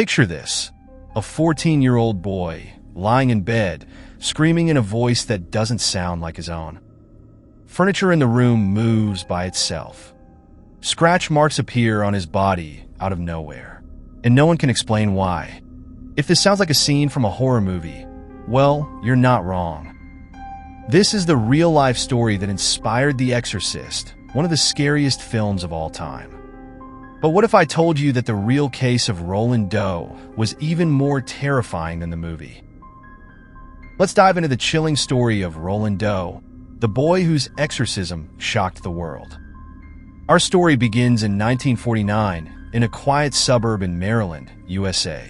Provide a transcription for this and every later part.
Picture this: a 14-year-old boy lying in bed, screaming in a voice that doesn't sound like his own. Furniture in the room moves by itself. Scratch marks appear on his body out of nowhere, and no one can explain why. If this sounds like a scene from a horror movie, well, you're not wrong. This is the real-life story that inspired The Exorcist, one of the scariest films of all time. But what if I told you that the real case of Roland Doe was even more terrifying than the movie? Let's dive into the chilling story of Roland Doe, the boy whose exorcism shocked the world. Our story begins in 1949 in a quiet suburb in Maryland, USA.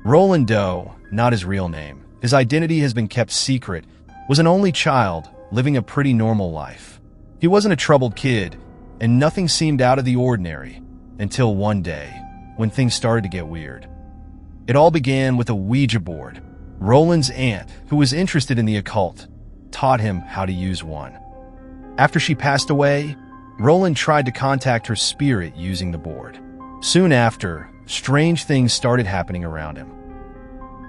Roland Doe, not his real name, his identity has been kept secret, was an only child living a pretty normal life. He wasn't a troubled kid, and nothing seemed out of the ordinary until one day when things started to get weird. It all began with a Ouija board. Roland's aunt, who was interested in the occult, taught him how to use one. After she passed away, Roland tried to contact her spirit using the board. Soon after, strange things started happening around him.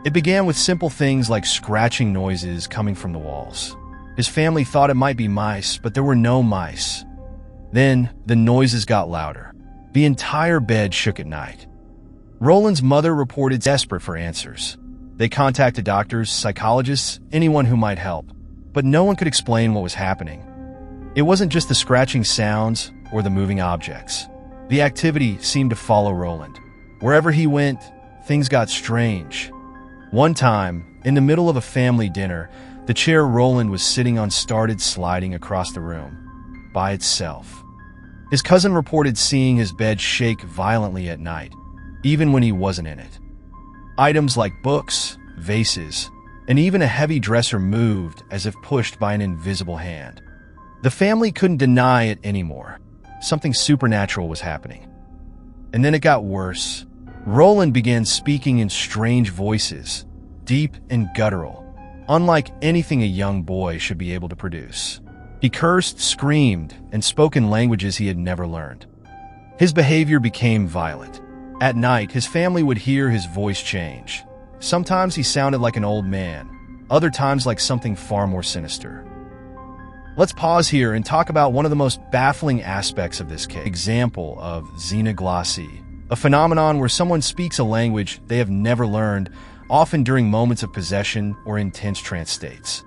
It began with simple things like scratching noises coming from the walls. His family thought it might be mice, but there were no mice. Then, the noises got louder. The entire bed shook at night. Roland's mother reported desperate for answers. They contacted doctors, psychologists, anyone who might help, but no one could explain what was happening. It wasn't just the scratching sounds or the moving objects. The activity seemed to follow Roland. Wherever he went, things got strange. One time, in the middle of a family dinner, the chair Roland was sitting on started sliding across the room by itself. His cousin reported seeing his bed shake violently at night, even when he wasn't in it. Items like books, vases, and even a heavy dresser moved as if pushed by an invisible hand. The family couldn't deny it anymore. Something supernatural was happening. And then it got worse. Roland began speaking in strange voices, deep and guttural, unlike anything a young boy should be able to produce. He cursed, screamed, and spoke in languages he had never learned. His behavior became violent. At night, his family would hear his voice change. Sometimes he sounded like an old man, other times like something far more sinister. Let's pause here and talk about one of the most baffling aspects of this case. Example of xenoglossy, a phenomenon where someone speaks a language they have never learned, often during moments of possession or intense trance states.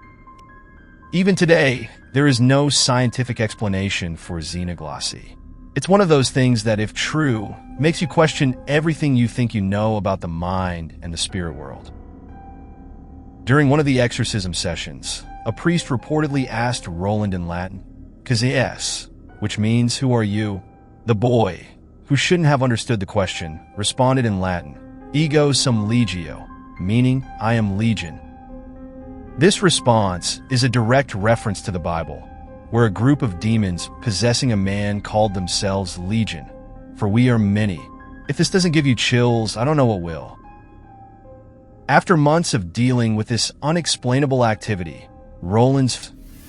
Even today, there is no scientific explanation for xenoglossy. It's one of those things that, if true, makes you question everything you think you know about the mind and the spirit world. During one of the exorcism sessions, a priest reportedly asked Roland in Latin, "Scariest," which means, "Who are you?" The boy, who shouldn't have understood the question, responded in Latin, "Ego sum legio," meaning, "I am legion." This response is a direct reference to the Bible, where a group of demons possessing a man called themselves Legion, for we are many. If this doesn't give you chills, I don't know what will. After months of dealing with this unexplainable activity,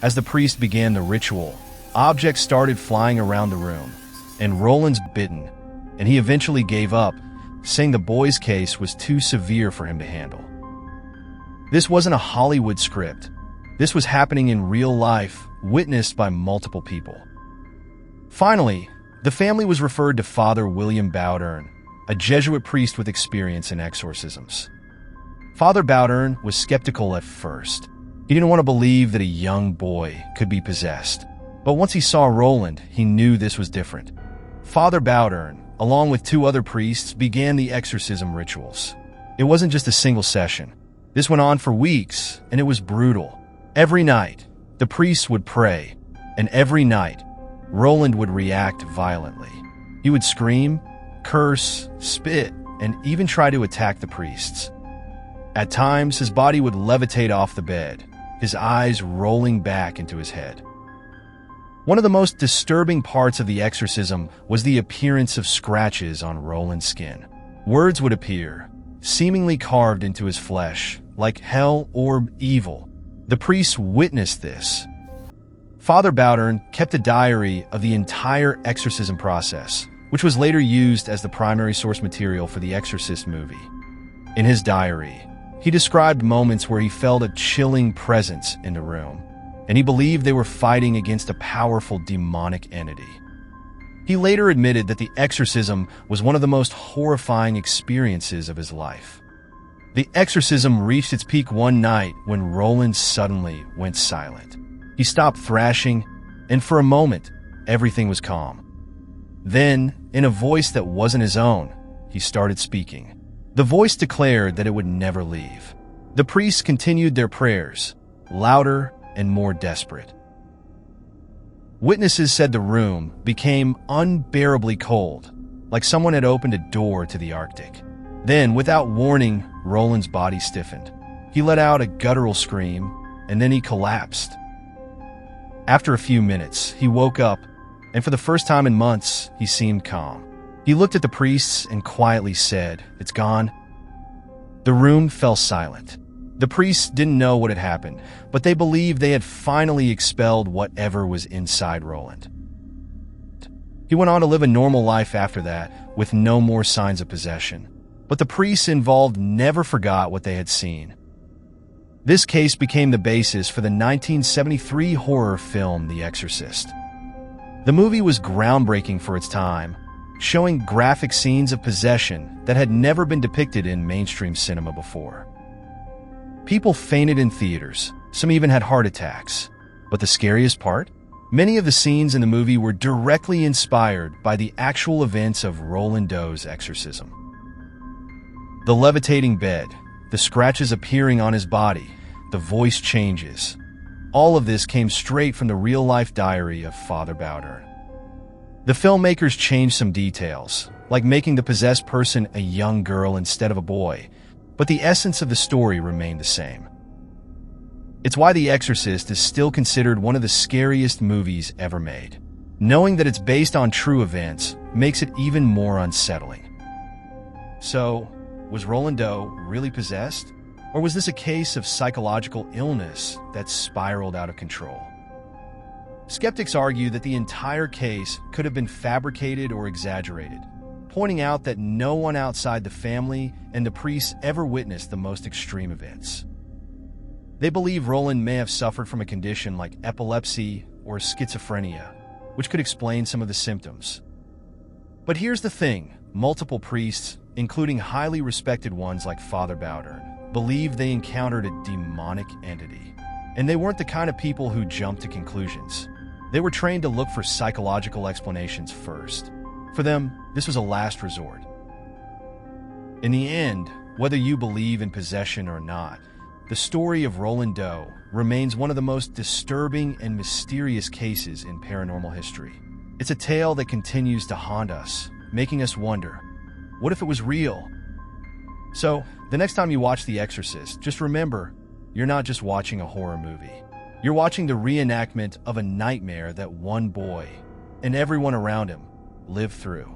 as the priest began the ritual, objects started flying around the room, and Roland's bitten, and he eventually gave up, saying the boy's case was too severe for him to handle. This wasn't a Hollywood script. This was happening in real life, witnessed by multiple people. Finally, the family was referred to Father William Bowdern, a Jesuit priest with experience in exorcisms. Father Bowdern was skeptical at first. He didn't want to believe that a young boy could be possessed. But once he saw Roland, he knew this was different. Father Bowdern, along with 2 other priests, began the exorcism rituals. It wasn't just a single session. This went on for weeks, and it was brutal. Every night, the priests would pray, and every night, Roland would react violently. He would scream, curse, spit, and even try to attack the priests. At times, his body would levitate off the bed, his eyes rolling back into his head. One of the most disturbing parts of the exorcism was the appearance of scratches on Roland's skin. Words would appear, seemingly carved into his flesh, like hell or evil. The priests witnessed this. Father Bowdern kept a diary of the entire exorcism process, which was later used as the primary source material for the Exorcist movie. In his diary, he described moments where he felt a chilling presence in the room, and he believed they were fighting against a powerful demonic entity. He later admitted that the exorcism was one of the most horrifying experiences of his life. The exorcism reached its peak one night when Roland suddenly went silent. He stopped thrashing, and for a moment, everything was calm. Then, in a voice that wasn't his own, he started speaking. The voice declared that it would never leave. The priests continued their prayers, louder and more desperate. Witnesses said the room became unbearably cold, like someone had opened a door to the Arctic. Then, without warning, Roland's body stiffened. He let out a guttural scream, and then he collapsed. After a few minutes, he woke up, and for the first time in months, he seemed calm. He looked at the priests and quietly said, "It's gone." The room fell silent. The priests didn't know what had happened, but they believed they had finally expelled whatever was inside Roland. He went on to live a normal life after that, with no more signs of possession. But the priests involved never forgot what they had seen. This case became the basis for the 1973 horror film The Exorcist. The movie was groundbreaking for its time, showing graphic scenes of possession that had never been depicted in mainstream cinema before. People fainted in theaters, some even had heart attacks. But the scariest part? Many of the scenes in the movie were directly inspired by the actual events of Roland Doe's exorcism. The levitating bed, the scratches appearing on his body, the voice changes. All of this came straight from the real-life diary of Father Bowder. The filmmakers changed some details, like making the possessed person a young girl instead of a boy, but the essence of the story remained the same. It's why The Exorcist is still considered one of the scariest movies ever made. Knowing that it's based on true events makes it even more unsettling. So, was Roland Doe really possessed? Or was this a case of psychological illness that spiraled out of control? Skeptics argue that the entire case could have been fabricated or exaggerated, pointing out that no one outside the family and the priests ever witnessed the most extreme events. They believe Roland may have suffered from a condition like epilepsy or schizophrenia, which could explain some of the symptoms. But here's the thing, multiple priests, including highly respected ones like Father Bowder, believed they encountered a demonic entity. And they weren't the kind of people who jumped to conclusions. They were trained to look for psychological explanations first. For them, this was a last resort. In the end, whether you believe in possession or not, the story of Roland Doe remains one of the most disturbing and mysterious cases in paranormal history. It's a tale that continues to haunt us, making us wonder, what if it was real? So, the next time you watch The Exorcist, just remember, you're not just watching a horror movie. You're watching the reenactment of a nightmare that one boy, and everyone around him, lived through.